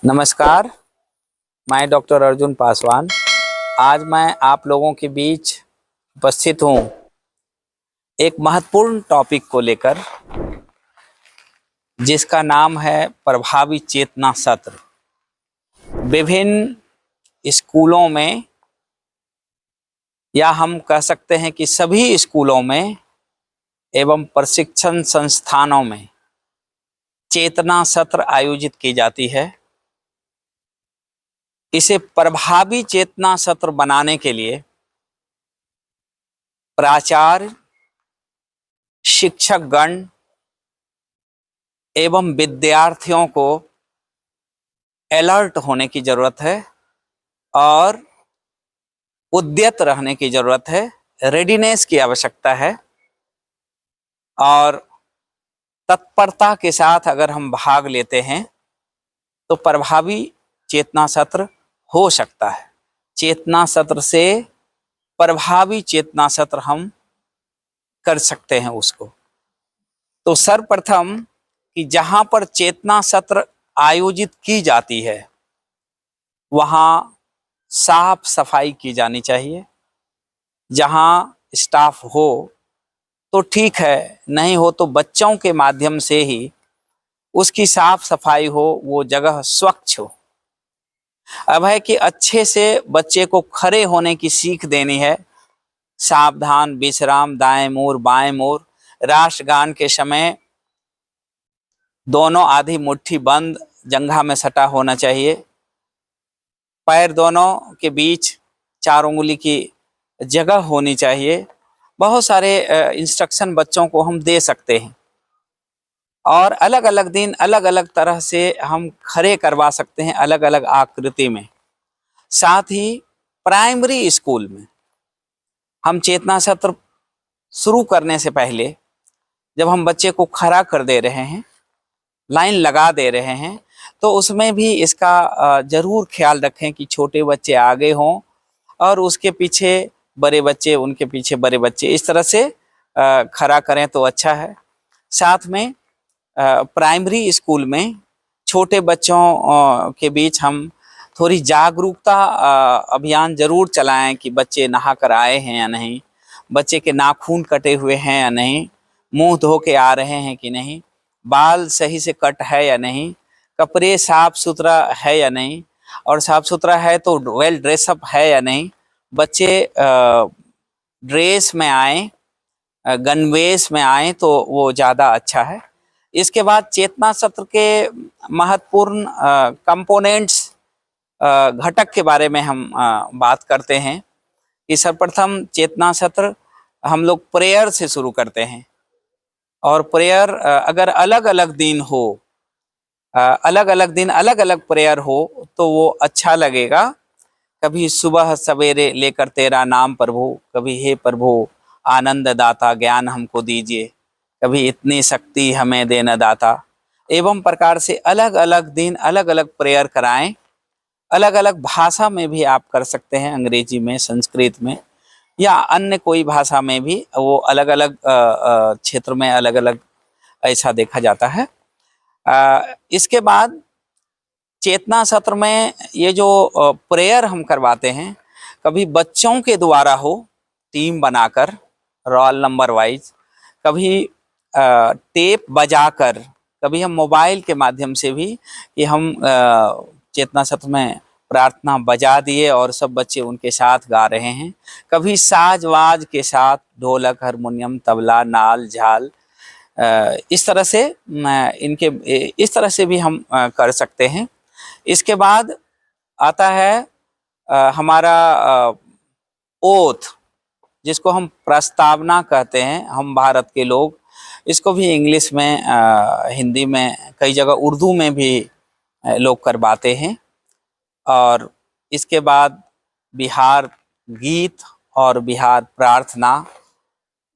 नमस्कार। मैं डॉक्टर अर्जुन पासवान। आज मैं आप लोगों के बीच उपस्थित हूँ एक महत्वपूर्ण टॉपिक को लेकर, जिसका नाम है प्रभावी चेतना सत्र। विभिन्न स्कूलों में, या हम कह सकते हैं कि सभी स्कूलों में एवं प्रशिक्षण संस्थानों में चेतना सत्र आयोजित की जाती है। इसे प्रभावी चेतना सत्र बनाने के लिए प्राचार्य, शिक्षकगण एवं विद्यार्थियों को अलर्ट होने की जरूरत है और उद्यत रहने की जरूरत है। रेडीनेस की आवश्यकता है और तत्परता के साथ अगर हम भाग लेते हैं तो प्रभावी चेतना सत्र हो सकता है। चेतना सत्र से प्रभावी चेतना सत्र हम कर सकते हैं उसको। तो सर्वप्रथम कि जहां पर चेतना सत्र आयोजित की जाती है वहां साफ सफाई की जानी चाहिए। जहां स्टाफ हो तो ठीक है, नहीं हो तो बच्चों के माध्यम से ही उसकी साफ सफाई हो, वो जगह स्वच्छ हो। अब है कि अच्छे से बच्चे को खड़े होने की सीख देनी है। सावधान, विश्राम, दाएं मोड़ बाएं मोड़। राष्ट्रगान के समय दोनों आधी मुट्ठी बंद जंघा में सटा होना चाहिए। पैर दोनों के बीच 4 उंगली की जगह होनी चाहिए। बहुत सारे इंस्ट्रक्शन बच्चों को हम दे सकते हैं और अलग अलग दिन अलग अलग तरह से हम खड़े करवा सकते हैं, अलग अलग आकृति में। साथ ही प्राइमरी स्कूल में हम चेतना सत्र शुरू करने से पहले जब हम बच्चे को खड़ा कर दे रहे हैं, लाइन लगा दे रहे हैं, तो उसमें भी इसका जरूर ख्याल रखें कि छोटे बच्चे आगे हों और उसके पीछे बड़े बच्चे, उनके पीछे बड़े बच्चे, इस तरह से खड़ा करें तो अच्छा है। साथ में प्राइमरी स्कूल में छोटे बच्चों के बीच हम थोड़ी जागरूकता अभियान जरूर चलाएं कि बच्चे नहा कर आए हैं या नहीं, बच्चे के नाखून कटे हुए हैं या नहीं, मुंह धो के आ रहे हैं कि नहीं, बाल सही से कट है या नहीं, कपड़े साफ सुथरा है या नहीं, और साफ सुथरा है तो वेल ड्रेसअप है या नहीं। बच्चे ड्रेस में आए, गणवेश में आए तो वो ज़्यादा अच्छा है। इसके बाद चेतना सत्र के महत्वपूर्ण कंपोनेंट्स, घटक के बारे में हम बात करते हैं कि सर्वप्रथम चेतना सत्र हम लोग प्रेयर से शुरू करते हैं। और प्रेयर अगर अलग अलग दिन हो, अलग अलग दिन अलग अलग प्रेयर हो तो वो अच्छा लगेगा। कभी सुबह सवेरे लेकर तेरा नाम प्रभु, कभी हे प्रभु आनंद दाता ज्ञान हमको दीजिए, कभी इतनी शक्ति हमें देना दाता। एवं प्रकार से अलग अलग दिन अलग अलग प्रेयर कराएं। अलग अलग भाषा में भी आप कर सकते हैं, अंग्रेजी में, संस्कृत में या अन्य कोई भाषा में भी। वो अलग अलग क्षेत्र में अलग अलग ऐसा देखा जाता है। इसके बाद चेतना सत्र में ये जो प्रेयर हम करवाते हैं, कभी बच्चों के द्वारा हो टीम बनाकर रोल नंबर वाइज, कभी टेप बजाकर, कभी हम मोबाइल के माध्यम से भी कि हम चेतना सत्र में प्रार्थना बजा दिए और सब बच्चे उनके साथ गा रहे हैं। कभी साजवाज के साथ ढोलक, हारमोनियम, तबला, नाल, झाल, इस तरह से इस तरह से भी हम कर सकते हैं। इसके बाद आता है हमारा ओथ, जिसको हम प्रस्तावना कहते हैं, हम भारत के लोग। इसको भी इंग्लिश में, हिंदी में, कई जगह उर्दू में भी लोग करवाते हैं। और इसके बाद बिहार गीत और बिहार प्रार्थना,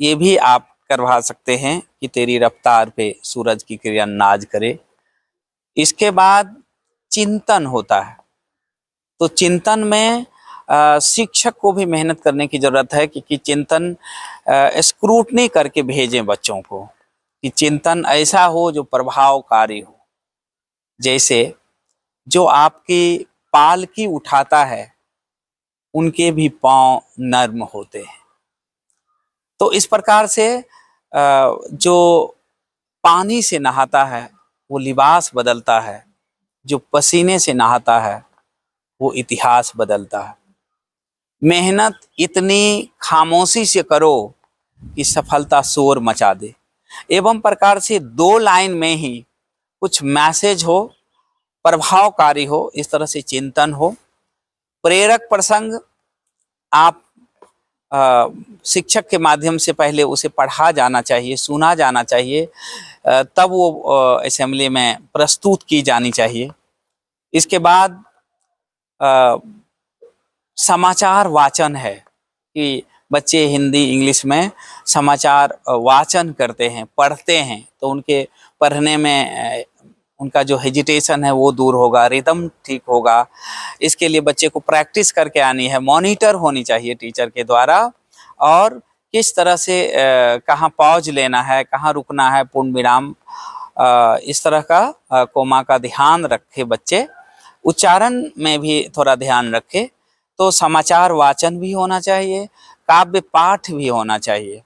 ये भी आप करवा सकते हैं कि तेरी रफ्तार पे सूरज की किरण नाज करे। इसके बाद चिंतन होता है। तो चिंतन में शिक्षक को भी मेहनत करने की जरूरत है कि चिंतन स्क्रूटनी करके भेजें बच्चों को, कि चिंतन ऐसा हो जो प्रभावकारी हो। जैसे जो आपकी पालकी उठाता है उनके भी पांव नर्म होते हैं। तो इस प्रकार से जो पानी से नहाता है वो लिबास बदलता है, जो पसीने से नहाता है वो इतिहास बदलता है। मेहनत इतनी खामोशी से करो कि सफलता शोर मचा दे। एवं प्रकार से 2 लाइन में ही कुछ मैसेज हो, प्रभावकारी हो, इस तरह से चिंतन हो। प्रेरक प्रसंग आप शिक्षक के माध्यम से पहले उसे पढ़ा जाना चाहिए, सुना जाना चाहिए, तब वो असेंबली में प्रस्तुत की जानी चाहिए। इसके बाद समाचार वाचन है कि बच्चे हिंदी इंग्लिश में समाचार वाचन करते हैं, पढ़ते हैं, तो उनके पढ़ने में उनका जो हेजिटेशन है वो दूर होगा, रिदम ठीक होगा। इसके लिए बच्चे को प्रैक्टिस करके आनी है, मॉनिटर होनी चाहिए टीचर के द्वारा, और किस तरह से कहाँ पॉज लेना है, कहाँ रुकना है, पूर्ण विराम, इस तरह का कोमा का ध्यान रखे बच्चे। उच्चारण में भी थोड़ा ध्यान रखे। तो समाचार वाचन भी होना चाहिए, काव्य पाठ भी होना चाहिए।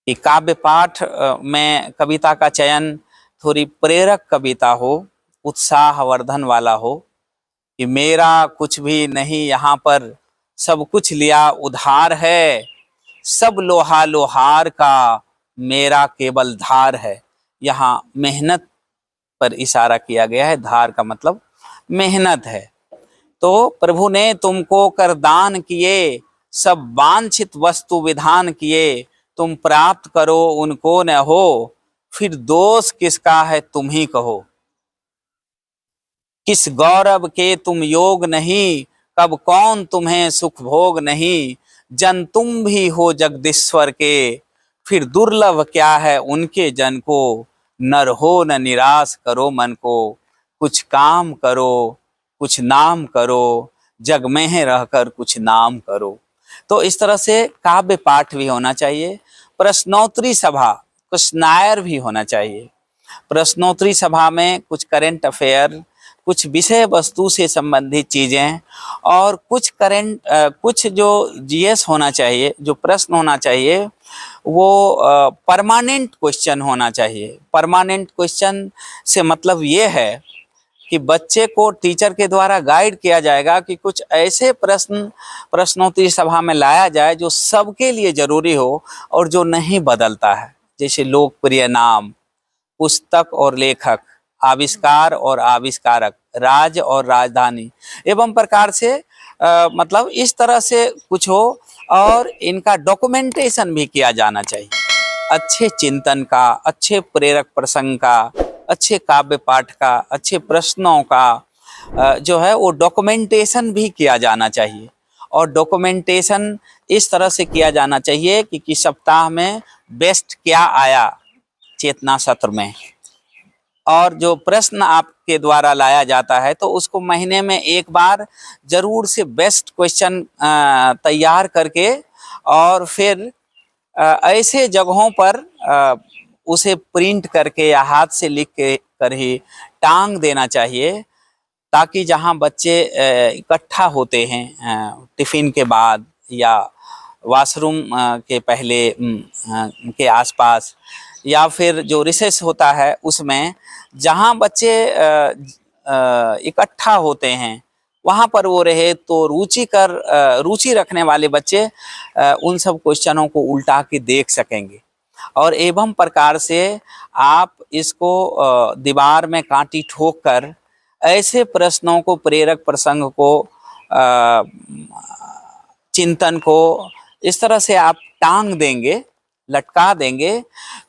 कि काव्य पाठ में कविता का चयन थोड़ी प्रेरक कविता हो, उत्साहवर्धन वाला हो, कि मेरा कुछ भी नहीं यहाँ पर, सब कुछ लिया उधार है, सब लोहा लोहार का, मेरा केवल धार है। यहाँ मेहनत पर इशारा किया गया है, धार का मतलब मेहनत है। तो प्रभु ने तुमको कर दान किए, सब वांछित वस्तु विधान किए, तुम प्राप्त करो उनको न हो, फिर दोष किसका है तुम ही कहो। किस गौरव के तुम योग नहीं, कब कौन तुम्हें सुख भोग नहीं, जन तुम भी हो जगदीश्वर के, फिर दुर्लभ क्या है उनके जन को, नर हो न निराश करो मन को, कुछ काम करो कुछ नाम करो, जग में रहकर कुछ नाम करो। तो इस तरह से काव्य पाठ भी होना चाहिए। प्रश्नोत्तरी सभा, क्वेश्चनायर भी होना चाहिए। प्रश्नोत्तरी सभा में कुछ करेंट अफेयर, कुछ विषय वस्तु से संबंधित चीजें, और कुछ जो जीएस होना चाहिए, जो प्रश्न होना चाहिए वो परमानेंट क्वेश्चन होना चाहिए। परमानेंट क्वेश्चन से मतलब ये है कि बच्चे को टीचर के द्वारा गाइड किया जाएगा कि कुछ ऐसे प्रश्नोत्तरी सभा में लाया जाए जो सबके लिए जरूरी हो और जो नहीं बदलता है। जैसे लोकप्रिय नाम, पुस्तक और लेखक, आविष्कार और आविष्कारक, राज्य और राजधानी, एवं प्रकार से मतलब इस तरह से कुछ हो। और इनका डॉक्यूमेंटेशन भी किया जाना चाहिए। अच्छे चिंतन का, अच्छे प्रेरक प्रसंग का, अच्छे काव्य पाठ का, अच्छे प्रश्नों का जो है वो डॉक्यूमेंटेशन भी किया जाना चाहिए। और डॉक्यूमेंटेशन इस तरह से किया जाना चाहिए कि सप्ताह में बेस्ट क्या आया चेतना सत्र में, और जो प्रश्न आपके द्वारा लाया जाता है तो उसको महीने में एक बार जरूर से बेस्ट क्वेश्चन तैयार करके, और फिर ऐसे जगहों पर उसे प्रिंट करके या हाथ से लिख के कर ही टांग देना चाहिए, ताकि जहां बच्चे इकट्ठा होते हैं टिफिन के बाद या वॉशरूम के पहले के आसपास, या फिर जो रिसेस होता है उसमें, जहां बच्चे इकट्ठा होते हैं वहां पर वो रहे, तो रुचि रखने वाले बच्चे उन सब क्वेश्चनों को उल्टा के देख सकेंगे। और एवं प्रकार से आप इसको दीवार में कांटी ठोक कर ऐसे प्रश्नों को, प्रेरक प्रसंग को, चिंतन को इस तरह से आप टांग देंगे, लटका देंगे,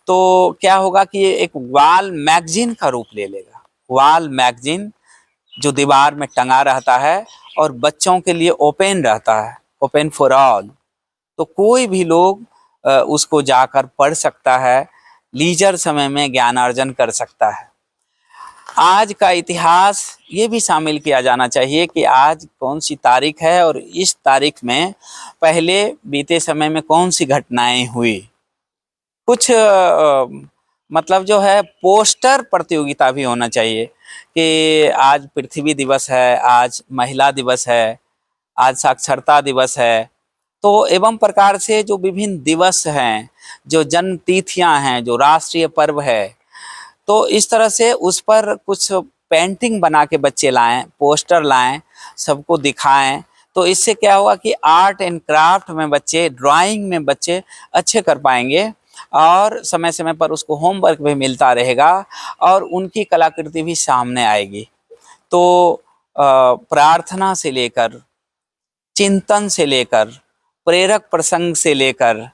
तो क्या होगा कि ये एक वॉल मैगजीन का रूप ले लेगा। वॉल मैगजीन जो दीवार में टंगा रहता है और बच्चों के लिए ओपन रहता है, ओपन फॉर ऑल, तो कोई भी लोग उसको जाकर पढ़ सकता है, लीजर समय में ज्ञानार्जन कर सकता है। आज का इतिहास ये भी शामिल किया जाना चाहिए कि आज कौन सी तारीख है और इस तारीख में पहले बीते समय में कौन सी घटनाएं हुई। कुछ मतलब जो है पोस्टर प्रतियोगिता भी होना चाहिए कि आज पृथ्वी दिवस है, आज महिला दिवस है, आज साक्षरता दिवस है। तो एवं प्रकार से जो विभिन्न दिवस हैं, जो जन्म तिथियां हैं, जो राष्ट्रीय पर्व है, तो इस तरह से उस पर कुछ पेंटिंग बना के बच्चे लाएं, पोस्टर लाएं, सबको दिखाएं। तो इससे क्या होगा कि आर्ट एंड क्राफ्ट में बच्चे, ड्राइंग में बच्चे अच्छे कर पाएंगे और समय समय पर उसको होमवर्क भी मिलता रहेगा और उनकी कलाकृति भी सामने आएगी। तो प्रार्थना से लेकर, चिंतन से लेकर, प्रेरक प्रसंग से लेकर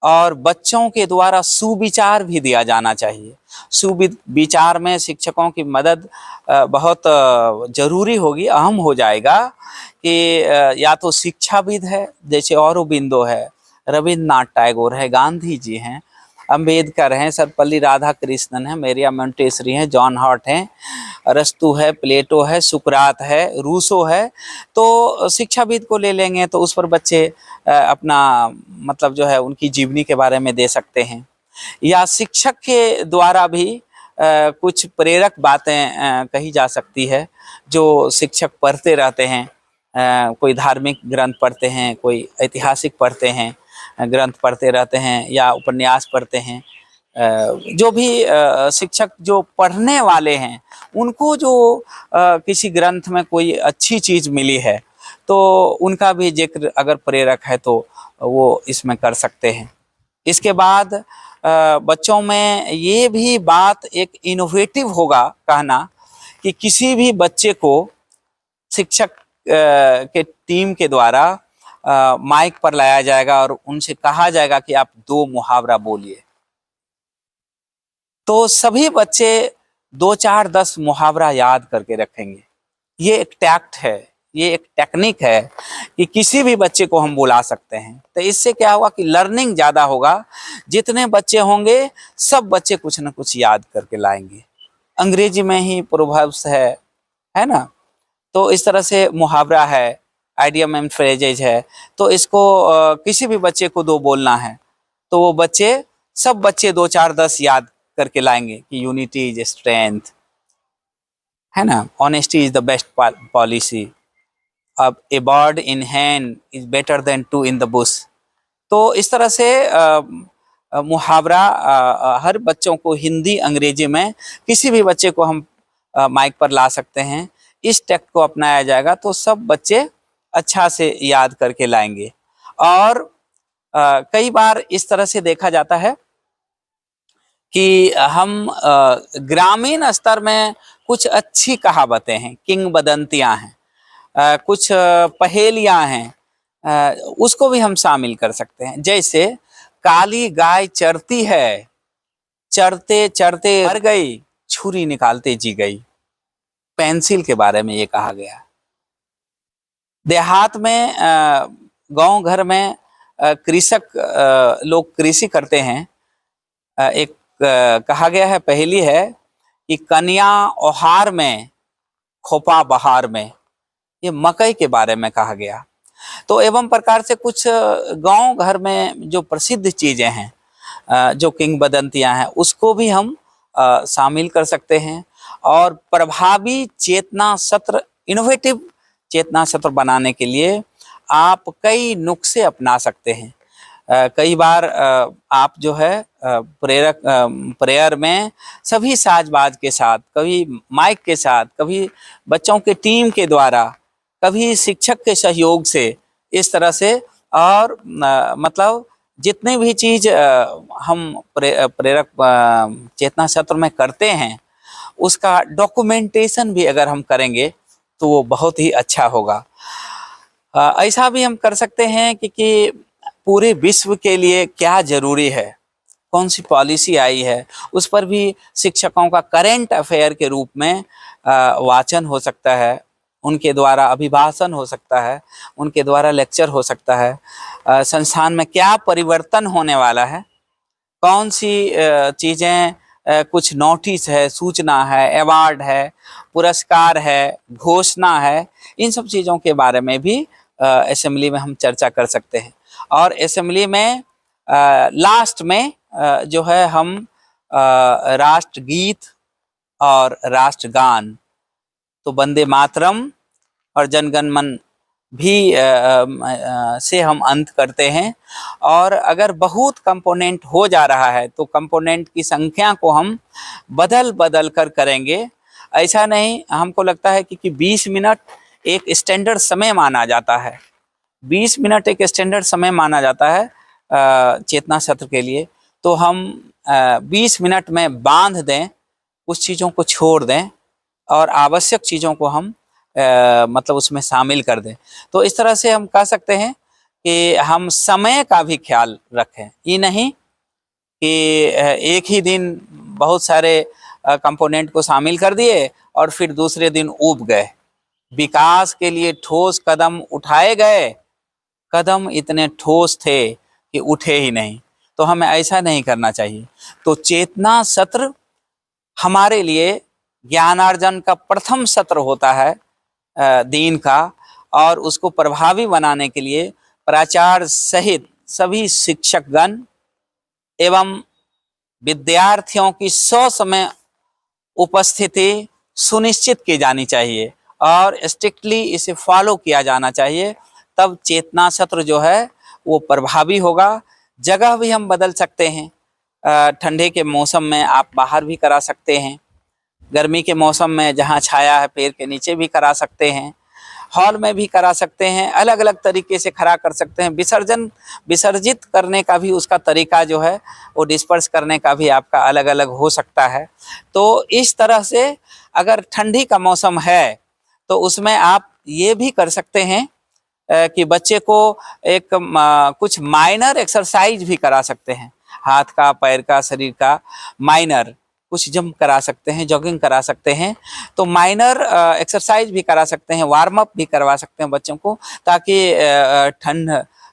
और बच्चों के द्वारा सुविचार भी दिया जाना चाहिए। सुविचार में शिक्षकों की मदद बहुत जरूरी होगी, अहम हो जाएगा कि या तो शिक्षाविद है जैसे औरोबिंदो है, रविन्द्रनाथ टैगोर है, गांधी जी हैं, अम्बेडकर हैं, सर्वपल्ली राधाकृष्णन है, मेरिया मोंटेसरी हैं, जॉन हॉट हैं, अरस्तु है, प्लेटो है, सुकरात है, रूसो है। तो शिक्षाविद को ले लेंगे तो उस पर बच्चे अपना मतलब जो है उनकी जीवनी के बारे में दे सकते हैं। या शिक्षक के द्वारा भी कुछ प्रेरक बातें कही जा सकती है जो शिक्षक पढ़ते रहते हैं। कोई धार्मिक ग्रंथ पढ़ते हैं, कोई ऐतिहासिक पढ़ते हैं, ग्रंथ पढ़ते रहते हैं या उपन्यास पढ़ते हैं। जो भी शिक्षक जो पढ़ने वाले हैं उनको जो किसी ग्रंथ में कोई अच्छी चीज़ मिली है तो उनका भी जिक्र अगर प्रेरक है तो वो इसमें कर सकते हैं। इसके बाद बच्चों में ये भी बात एक इनोवेटिव होगा कहना कि किसी भी बच्चे को शिक्षक के टीम के द्वारा माइक पर लाया जाएगा और उनसे कहा जाएगा कि आप 2 मुहावरा बोलिए। तो सभी बच्चे 2, 4, 10 मुहावरा याद करके रखेंगे। ये एक टैक्ट है, ये एक टेक्निक है कि किसी भी बच्चे को हम बुला सकते हैं। तो इससे क्या होगा कि लर्निंग ज़्यादा होगा। जितने बच्चे होंगे सब बच्चे कुछ ना कुछ याद करके लाएंगे। अंग्रेजी में ही प्रोवर्ब्स है ना। तो इस तरह से मुहावरा है, आइडियम एंड फ्रेजेज है। तो इसको किसी भी बच्चे को 2 बोलना है तो वो सब बच्चे 2, 4, 10 याद करके लाएंगे कि यूनिटी इज स्ट्रेंथ, है ना, honesty is the best policy, अब a bird in hand is better than 2 in the bush. तो इस तरह से मुहावरा हर बच्चों को हिंदी अंग्रेजी में किसी भी बच्चे को हम माइक पर ला सकते हैं। इस टेक्ट को अपनाया जाएगा तो सब बच्चे अच्छा से याद करके लाएंगे। और कई बार इस तरह से देखा जाता है कि हम ग्रामीण स्तर में कुछ अच्छी कहावतें हैं, किंवदंतियां हैं, कुछ पहेलियां हैं, उसको भी हम शामिल कर सकते हैं। जैसे काली गाय चरती है, चरते चरते मर गई, छुरी निकालते जी गई। पेंसिल के बारे में ये कहा गया। देहात में गांव घर में कृषक लोग कृषि करते हैं। एक कहा गया है, पहेली है कि कन्या ओहार में खोपा बहार में। ये मकई के बारे में कहा गया। तो एवं प्रकार से कुछ गांव घर में जो प्रसिद्ध चीजें हैं, जो किंवदंतियां हैं, उसको भी हम शामिल कर सकते हैं। और प्रभावी चेतना सत्र, इनोवेटिव चेतना सत्र बनाने के लिए आप कई नुस्खे अपना सकते हैं। कई बार आप जो है प्रेयर में सभी साजबाज के साथ, कभी माइक के साथ, कभी बच्चों के टीम के द्वारा, कभी शिक्षक के सहयोग से, इस तरह से और मतलब जितने भी चीज हम प्रेरक चेतना सत्र में करते हैं उसका डॉक्यूमेंटेशन भी अगर हम करेंगे तो वो बहुत ही अच्छा होगा। ऐसा भी हम कर सकते हैं कि पूरे विश्व के लिए क्या जरूरी है, कौन सी पॉलिसी आई है, उस पर भी शिक्षकों का करेंट अफेयर के रूप में वाचन हो सकता है, उनके द्वारा अभिभाषण हो सकता है, उनके द्वारा लेक्चर हो सकता है। संस्थान में क्या परिवर्तन होने वाला है, कौन सी चीज़ें, कुछ नोटिस है, सूचना है, अवार्ड है, पुरस्कार है, घोषणा है, इन सब चीज़ों के बारे में भी असेंबली में हम चर्चा कर सकते हैं। और असेंबली में लास्ट में जो है हम राष्ट्रगीत और राष्ट्रगान, तो वंदे मातरम और जनगण मन भी से हम अंत करते हैं। और अगर बहुत कंपोनेंट हो जा रहा है तो कंपोनेंट की संख्या को हम बदल बदल कर करेंगे। ऐसा नहीं, हमको लगता है कि 20 मिनट एक स्टैंडर्ड समय माना जाता है, 20 मिनट एक स्टैंडर्ड समय माना जाता है चेतना सत्र के लिए। तो हम 20 मिनट में बांध दें, कुछ चीज़ों को छोड़ दें और आवश्यक चीज़ों को हम मतलब उसमें शामिल कर दें। तो इस तरह से हम कह सकते हैं कि हम समय का भी ख्याल रखें। ये नहीं कि एक ही दिन बहुत सारे कंपोनेंट को शामिल कर दिए और फिर दूसरे दिन ऊब गए। विकास के लिए ठोस कदम उठाए गए, कदम इतने ठोस थे कि उठे ही नहीं। तो हमें ऐसा नहीं करना चाहिए। तो चेतना सत्र हमारे लिए ज्ञानार्जन का प्रथम सत्र होता है दिन का, और उसको प्रभावी बनाने के लिए प्राचार्य सहित सभी शिक्षकगण एवं विद्यार्थियों की ससमय उपस्थिति सुनिश्चित की जानी चाहिए और स्ट्रिक्टली इसे फॉलो किया जाना चाहिए। तब चेतना सत्र जो है वो प्रभावी होगा। जगह भी हम बदल सकते हैं। ठंडे के मौसम में आप बाहर भी करा सकते हैं, गर्मी के मौसम में जहाँ छाया है पेड़ के नीचे भी करा सकते हैं, हॉल में भी करा सकते हैं, अलग अलग तरीके से खड़ा कर सकते हैं। विसर्जित करने का भी उसका तरीका जो है वो डिस्पर्स करने का भी आपका अलग अलग हो सकता है। तो इस तरह से अगर ठंडी का मौसम है तो उसमें आप ये भी कर सकते हैं कि बच्चे को एक कुछ माइनर एक्सरसाइज भी करा सकते हैं, हाथ का, पैर का, शरीर का माइनर कुछ जंप करा सकते हैं, जॉगिंग करा सकते हैं। तो माइनर एक्सरसाइज भी करा सकते हैं, वार्म अप भी करवा सकते हैं बच्चों को, ताकि ठंड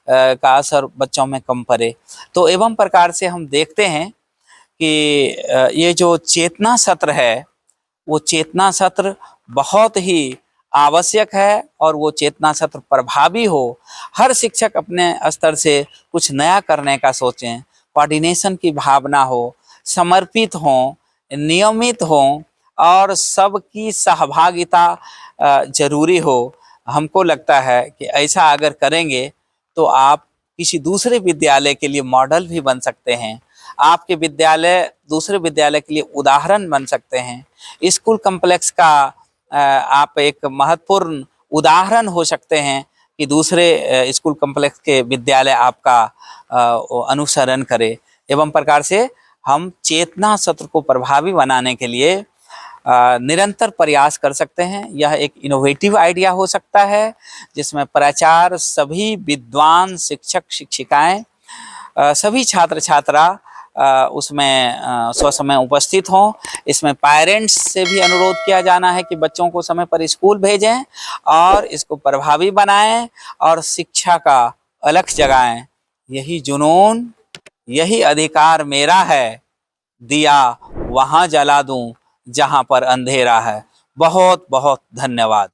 का असर बच्चों में कम पड़े। तो एवं प्रकार से हम देखते हैं कि ये जो चेतना सत्र है वो चेतना सत्र बहुत ही आवश्यक है और वो चेतना सत्र प्रभावी हो। हर शिक्षक अपने स्तर से कुछ नया करने का सोचें, कोऑर्डिनेशन की भावना हो, समर्पित हों, नियमित हों और सबकी सहभागिता जरूरी हो। हमको लगता है कि ऐसा अगर करेंगे तो आप किसी दूसरे विद्यालय के लिए मॉडल भी बन सकते हैं, आपके विद्यालय दूसरे विद्यालय के लिए उदाहरण बन सकते हैं। स्कूल कॉम्प्लेक्स का आप एक महत्वपूर्ण उदाहरण हो सकते हैं कि दूसरे स्कूल कॉम्प्लेक्स के विद्यालय आपका अनुसरण करे। एवं प्रकार से हम चेतना सत्र को प्रभावी बनाने के लिए निरंतर प्रयास कर सकते हैं। यह एक इनोवेटिव आइडिया हो सकता है जिसमें प्राचार्य, सभी विद्वान, शिक्षक, शिक्षिकाएं, सभी छात्र छात्रा उसमें ससमय उपस्थित हों। इसमें पेरेंट्स से भी अनुरोध किया जाना है कि बच्चों को समय पर स्कूल भेजें और इसको प्रभावी बनाएं और शिक्षा का अलख जगाएं। यही जुनून, यही अधिकार मेरा है, दिया वहां जला दूं जहां पर अंधेरा है। बहुत बहुत धन्यवाद।